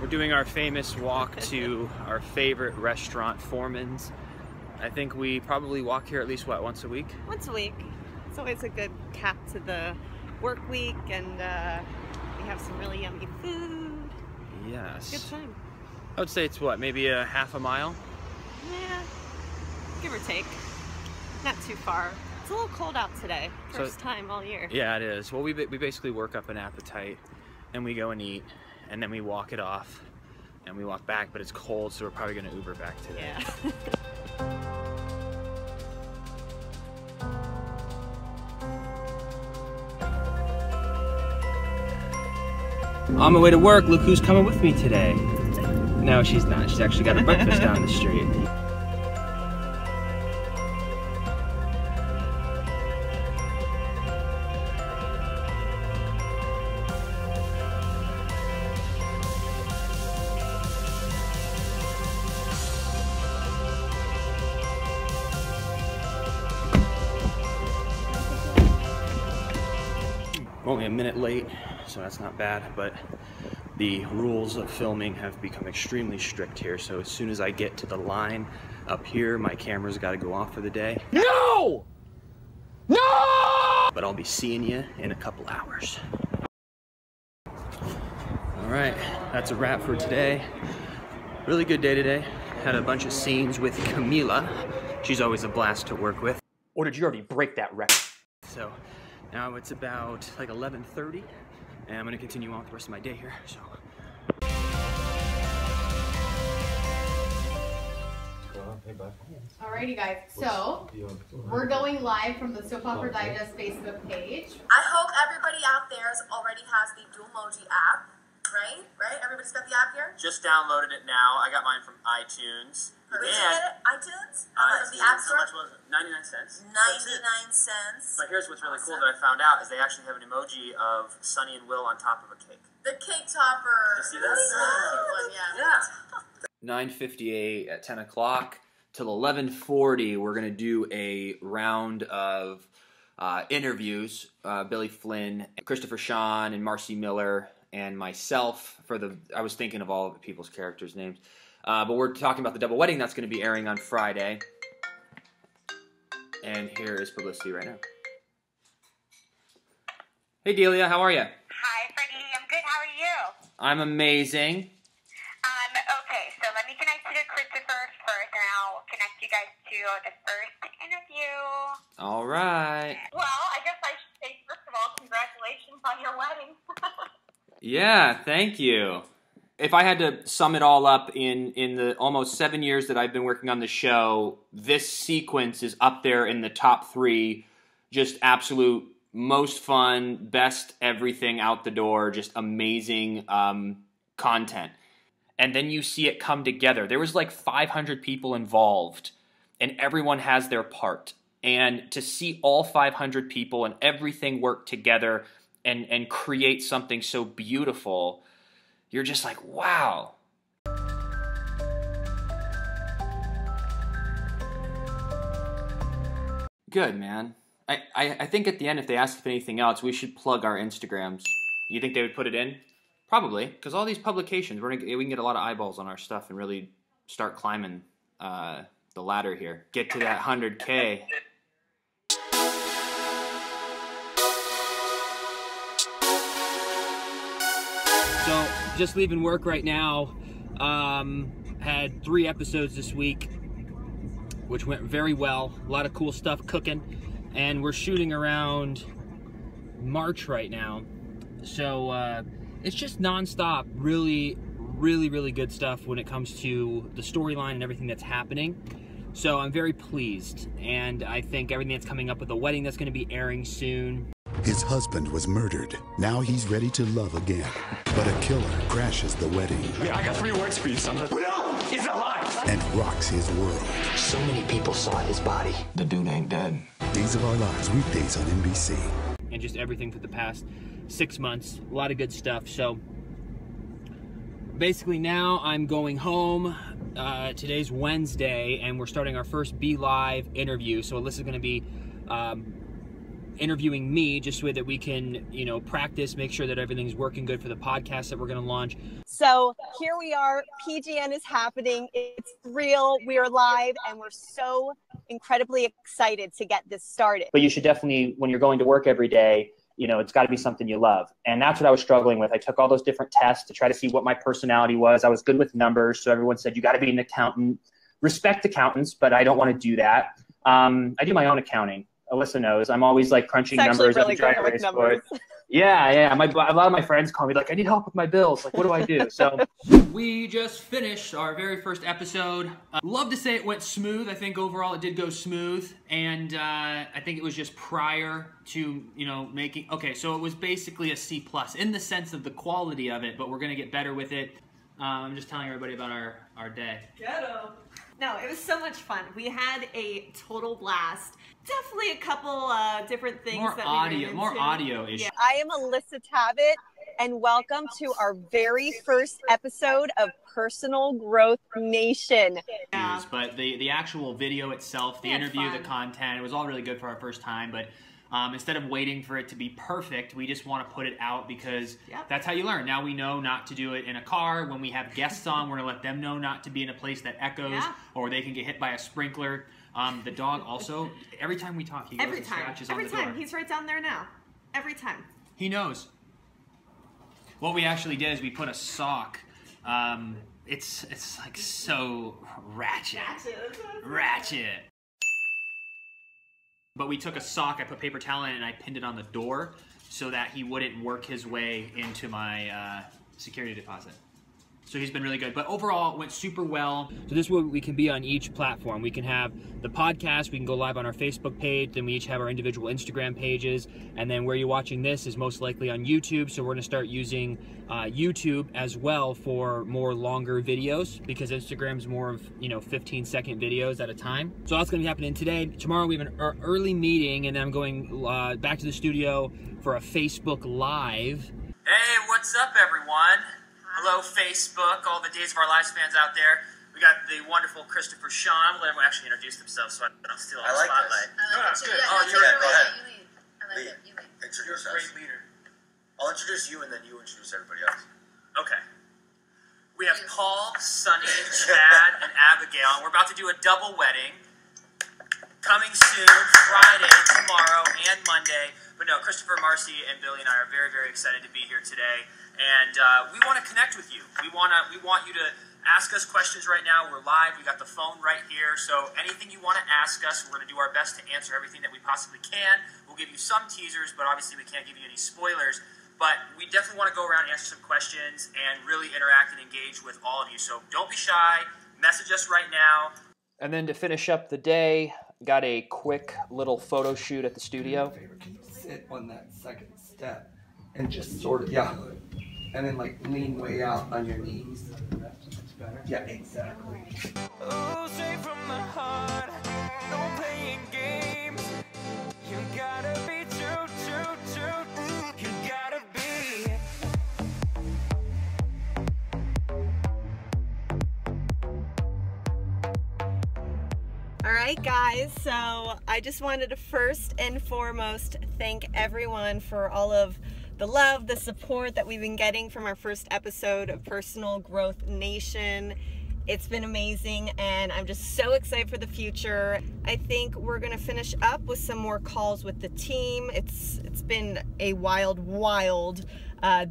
doing our famous walk to our favorite restaurant, Foreman's. I think we probably walk here at least, what, once a week? Once a week. It's always a good cap to the work week, and we have some really yummy food. Yes. Good time. I would say it's what, maybe a half a mile? Yeah, give or take. Not too far. It's a little cold out today. First time all year. Yeah, it is. Well, we basically work up an appetite, and we go and eat, and then we walk it off, and we walk back, but it's cold, so we're probably gonna Uber back today. Yeah. On my way to work, look who's coming with me today. No, she's not. She's actually got her breakfast down the street. Only a minute late, so that's not bad, but the rules of filming have become extremely strict here, so as soon as I get to the line up here, my camera's got to go off for the day. No! No! But I'll be seeing you in a couple hours. All right, that's a wrap for today. Really good day today. Had a bunch of scenes with Camila. She's always a blast to work with. Or did you already break that record? So now it's about like 11:30, and I'm gonna continue on with the rest of my day here, so. Hey, bud. Alrighty guys, so we're going live from the Soap Opera Digest Facebook page. I hope everybody out there already has the Dualmoji app, right? Right? Everybody's got the app here? Just downloaded it now. I got mine from iTunes. Where did you get it? iTunes? From the App How Store? much was it? 99 cents. 99 cents. But here's what's really cool that I found out is they actually have an emoji of Sunny and Will on top of a cake. The cake topper. Did you see that? That's a really cute one, yeah. Yeah. 9:58 at 10 o'clock till 11:40, we're gonna do a round of interviews. Billy Flynn, Christopher Sean, and Marcy Miller, and myself for the, I was thinking of all of the people's characters' names. But we're talking about the double wedding that's going to be airing on Friday. And here is publicity right now. Hey Delia, how are you? Hi Freddie, I'm good, how are you? I'm amazing. Okay, so let me connect you to Christopher first, and I'll connect you guys to the first interview. All right. Well, I guess I should say, first of all, congratulations on your wedding. Yeah, thank you. If I had to sum it all up in the almost 7 years that I've been working on the show, this sequence is up there in the top 3. Just absolute most fun, best everything out the door, just amazing content. And then you see it come together. There was like 500 people involved, and everyone has their part. And to see all 500 people and everything work together and create something so beautiful, you're just like, wow. Good, man. I think at the end, if they ask if anything else, we should plug our Instagrams. You think they would put it in? Probably, because all these publications, we can get a lot of eyeballs on our stuff and really start climbing the ladder here. Get to that 100K. So, just leaving work right now. Had 3 episodes this week, which went very well. A lot of cool stuff cooking. And we're shooting around March right now. So, it's just nonstop, really good stuff when it comes to the storyline and everything that's happening. So I'm very pleased, and I think everything that's coming up with the wedding that's going to be airing soon. His husband was murdered. Now he's ready to love again. But a killer crashes the wedding. Yeah, I got 3 words for you, son. No! He's alive! And rocks his world. So many people saw his body. The dude ain't dead. Days of Our Lives, weekdays on NBC. And just everything for the past 6 months. A lot of good stuff. So basically now I'm going home. Today's Wednesday, and we're starting our first Be Live interview. So Alyssa's going to be interviewing me just so that we can, you know, practice, make sure that everything's working good for the podcast that we're going to launch. So here we are. PGN is happening. It's real. We are live, and we're so incredibly excited to get this started. But you should definitely, when you're going to work every day, you know, it's got to be something you love. And that's what I was struggling with. I took all those different tests to try to see what my personality was. I was good with numbers. So everyone said, you got to be an accountant. Respect accountants, but I don't want to do that. I do my own accounting. Alyssa knows. I'm always like crunching numbers. Really good with numbers. Yeah. A lot of my friends call me like, I need help with my bills. Like, what do I do? So we just finished our very first episode. Love to say it went smooth. I think overall it did go smooth. And I think it was just prior to, you know, making, okay, so it was basically a C+ in the sense of the quality of it, but we're going to get better with it. I'm just telling everybody about our day. Ghetto. No, it was so much fun. We had a total blast. Definitely a couple different things more audio issues. Yeah. I am Alyssa Tabbitt, and welcome to our very first episode of Personal Growth Nation. Yeah. But the actual video itself, the interview, the content, it was all really good for our first time. But instead of waiting for it to be perfect, we just want to put it out because that's how you learn. Now we know not to do it in a car. When we have guests on, we're going to let them know not to be in a place that echoes or they can get hit by a sprinkler. The dog also, every time we talk, he goes and scratches on the door. Every time. He's right down there now. Every time. He knows. What we actually did is we put a sock. It's like so ratchet. But we took a sock, I put paper towel in it, and I pinned it on the door so that he wouldn't work his way into my security deposit. So he's been really good. But overall, it went super well. So this way we can be on each platform. We can have the podcast, we can go live on our Facebook page, then we each have our individual Instagram pages, and then where you're watching this is most likely on YouTube. So we're gonna start using YouTube as well for more longer videos because Instagram's more of, you know, 15-second videos at a time. So that's gonna be happening today. Tomorrow we have an early meeting, and then I'm going back to the studio for a Facebook Live. Hey, what's up, everyone? Hello, Facebook, all the Days of Our Lives fans out there. We got the wonderful Christopher Sean. I'm going to let everyone actually introduce themselves so I don't steal all the spotlight. No, that's good. Oh, you're right. Go ahead. You lead. Introduce You're a us. great leader. I'll introduce you and then you introduce everybody else. Okay. We have Paul, Sunny, Chad, and Abigail, and we're about to do a double wedding. Coming soon, Friday, tomorrow, and Monday. But no, Christopher, Marcy, and Billy and I are very, very excited to be here today. And we want to connect with you. We want you to ask us questions right now. We're live. We got the phone right here. So anything you want to ask us, we're going to do our best to answer everything that we possibly can. We'll give you some teasers, but obviously we can't give you any spoilers. But we definitely want to go around and answer some questions and really interact and engage with all of you. So don't be shy. Message us right now. And then to finish up the day, got a quick little photo shoot at the studio. Can you sit on that second step and just sort of, and then like lean way out on your knees. That's better. Yeah, exactly. Oh, straight from the heart, no playing games. You gotta be true. You gotta be. All right, guys, so I just wanted to first and foremost thank everyone for all of the love, the support that we've been getting from our first episode of Personal Growth Nation. It's been amazing, and I'm just so excited for the future. I think we're gonna finish up with some more calls with the team. It's been a wild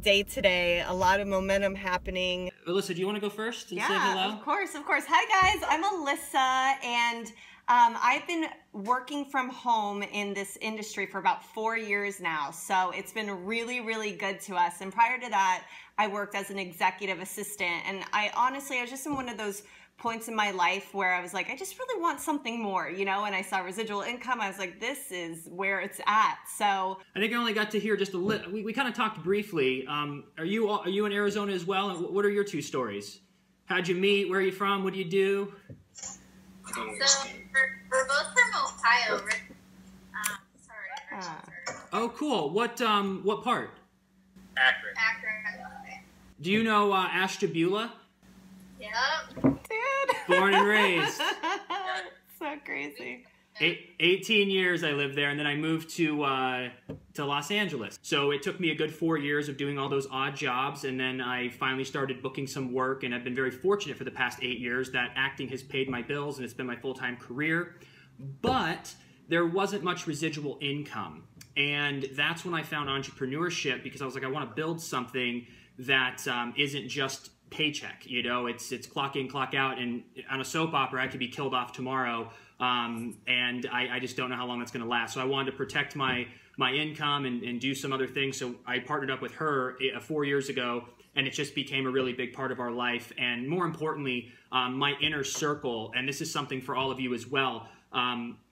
day today. A lot of momentum happening. Alyssa, do you want to go first and say hello? Of course. Hi, guys. I'm Alyssa, and I've been working from home in this industry for about 4 years now, so it's been really, really good to us. And prior to that, I worked as an executive assistant, and I was just in one of those points in my life where I was like, I just really want something more, you know, and I saw residual income. I was like, this is where it's at. So I think I only got to hear just a little. We kind of talked briefly. Are you in Arizona as well? And what are your two stories? How'd you meet? Where are you from? What do you do? So we're both from Ohio. Oh, cool. What part? Akron. Do you know Ashtabula? Yep. Dude. Born and raised. So crazy. 18 years I lived there, and then I moved to Los Angeles. So it took me a good 4 years of doing all those odd jobs, and then I finally started booking some work, and I've been very fortunate for the past 8 years that acting has paid my bills, and it's been my full-time career. But there wasn't much residual income, and that's when I found entrepreneurship, because I was like, I want to build something that isn't just paycheck. You know, it's clock in, clock out, and on a soap opera I could be killed off tomorrow, and I just don't know how long that's going to last. So I wanted to protect my income and do some other things. So I partnered up with her 4 years ago, and it just became a really big part of our life. And more importantly, my inner circle, and this is something for all of you as well,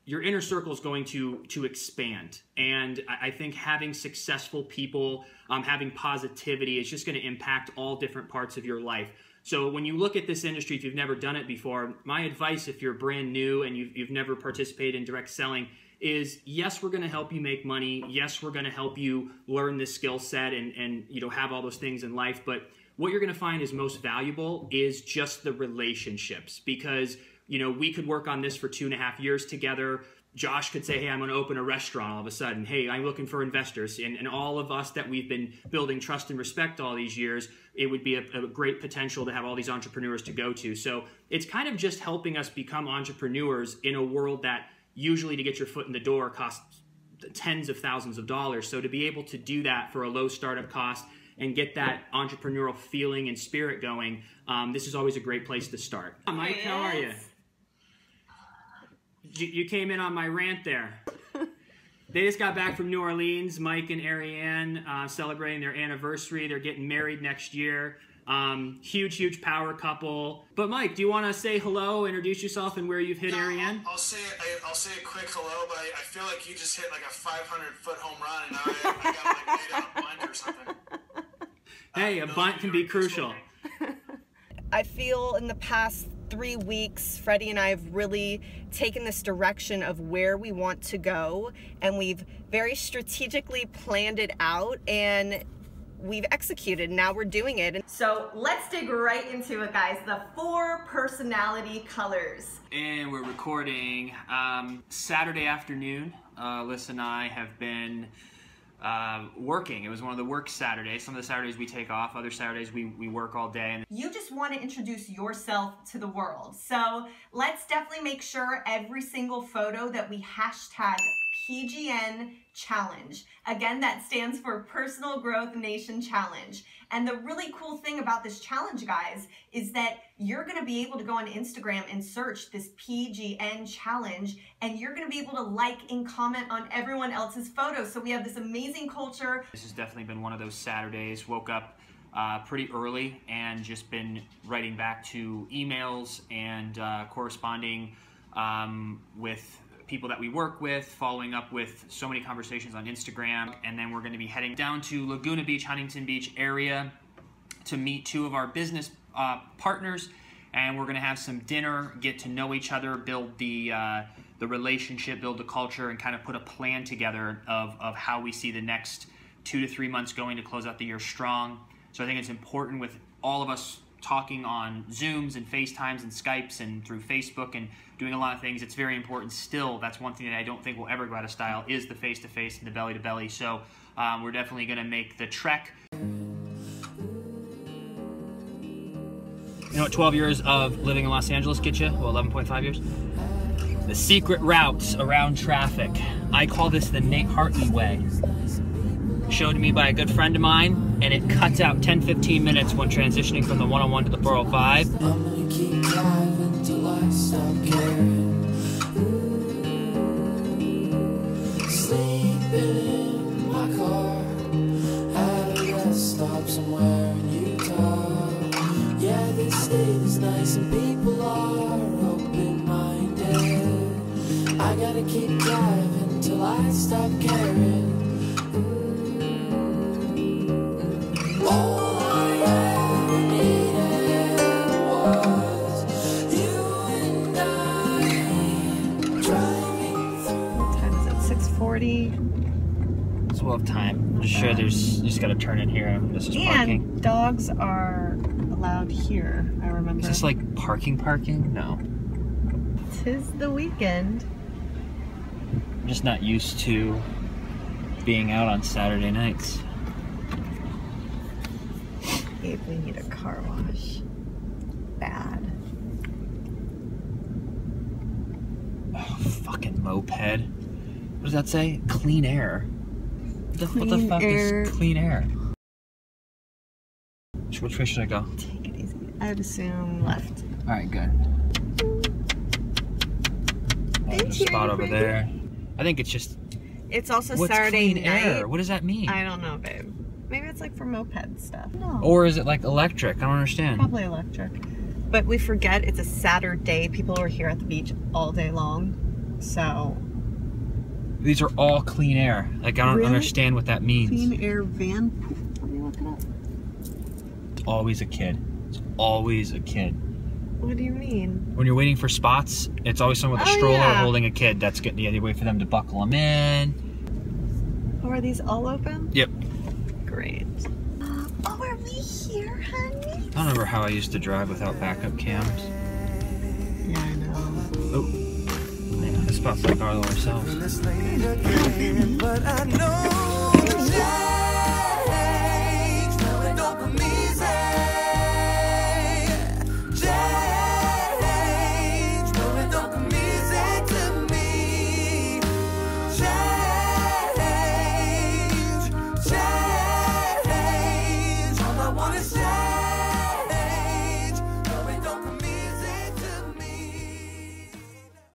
your inner circle is going to expand. And I think having successful people, having positivity is just going to impact all different parts of your life. So when you look at this industry, if you've never done it before, my advice, if you're brand new and you've never participated in direct selling, is yes, we're going to help you make money. Yes, we're going to help you learn this skill set and you know, have all those things in life. But what you're going to find is most valuable is just the relationships, because you know, we could work on this for 2.5 years together. Josh could say, hey, I'm going to open a restaurant all of a sudden. Hey, I'm looking for investors. And all of us that we've been building trust and respect all these years, it would be a great potential to have all these entrepreneurs to go to. So it's kind of just helping us become entrepreneurs in a world that usually to get your foot in the door costs tens of thousands of dollars. So to be able to do that for a low startup cost and get that entrepreneurial feeling and spirit going, this is always a great place to start. Mike, how are you? You came in on my rant there. They just got back from New Orleans, Mike and Ariane, celebrating their anniversary. They're getting married next year. Huge power couple. But Mike, do you want to say hello, introduce yourself, and where you've hit Ariane? I'll say a quick hello, but I feel like you just hit like a 500-foot home run, and I got like laid out a bunt or something. Hey, a bunt can be crucial. I feel in the past 3 weeks, Freddie and I have really taken this direction of where we want to go, and we've very strategically planned it out, and we've executed. Now we're doing it. So let's dig right into it, guys. The 4 personality colors. And we're recording Saturday afternoon. Alyssa and I have been working. It was one of the work Saturdays. Some of the Saturdays we take off, other Saturdays we work all day. You just want to introduce yourself to the world. So let's definitely make sure every single photo that we hashtag PGNChallenge. Again, that stands for Personal Growth Nation Challenge. And the really cool thing about this challenge, guys, is that you're going to be able to go on Instagram and search this PGNChallenge, and you're going to be able to like and comment on everyone else's photos. So we have this amazing culture. This has definitely been one of those Saturdays. Woke up pretty early and just been writing back to emails and corresponding with people that we work with, following up with so many conversations on Instagram, and then we're going to be heading down to Laguna Beach, Huntington Beach area to meet 2 of our business partners, and we're going to have some dinner, get to know each other, build the relationship, build the culture, and kind of put a plan together of how we see the next 2 to 3 months going to close out the year strong. So I think it's important with all of us talking on Zooms and FaceTimes and Skypes and through Facebook and doing a lot of things. It's very important still. That's one thing that I don't think will ever go out of style, is the face-to-face and the belly-to-belly. So we're definitely going to make the trek. You know what 12 years of living in Los Angeles get you? Well, 11.5 years. The secret routes around traffic. I call this the Nate Hartley way. Showed to me by a good friend of mine, and it cuts out 10-15 minutes when transitioning from the 101 to the 405. I'm gonna keep driving till I stop caring. Sleeping in my car at a rest stop somewhere in Utah. Yeah, this state is nice and people are open-minded. I gotta keep driving till I stop caring. So we'll have time. I'm just sure you just got to turn in here. This is parking. And dogs are allowed here, I remember. Is this like parking? No. 'Tis the weekend. I'm just not used to being out on Saturday nights. Babe, we need a car wash. Bad. Oh, fucking moped. What does that say? Clean air. What the fuck is clean air? Which way should I go? Take it easy. I would assume left. Alright, good. There's a spot over there. I think it's just... It's also what's Saturday clean night. air? What does that mean? I don't know, babe. Maybe it's like for moped stuff. No. Or is it like electric? I don't understand. Probably electric. But we forget it's a Saturday. People are here at the beach all day long. So... These are all clean air. Like, I don't understand what that means. Clean air van pool. Let me look it up. It's always a kid. It's always a kid. What do you mean? When you're waiting for spots, it's always someone with a stroller holding a kid. That's getting the other way for them to buckle them in. Oh, are these all open? Yep. Great. Oh, are we here, honey? I don't remember how I used to drive without backup cams. Yeah, I know. Oh. Yeah, the spots like our ourselves. But I know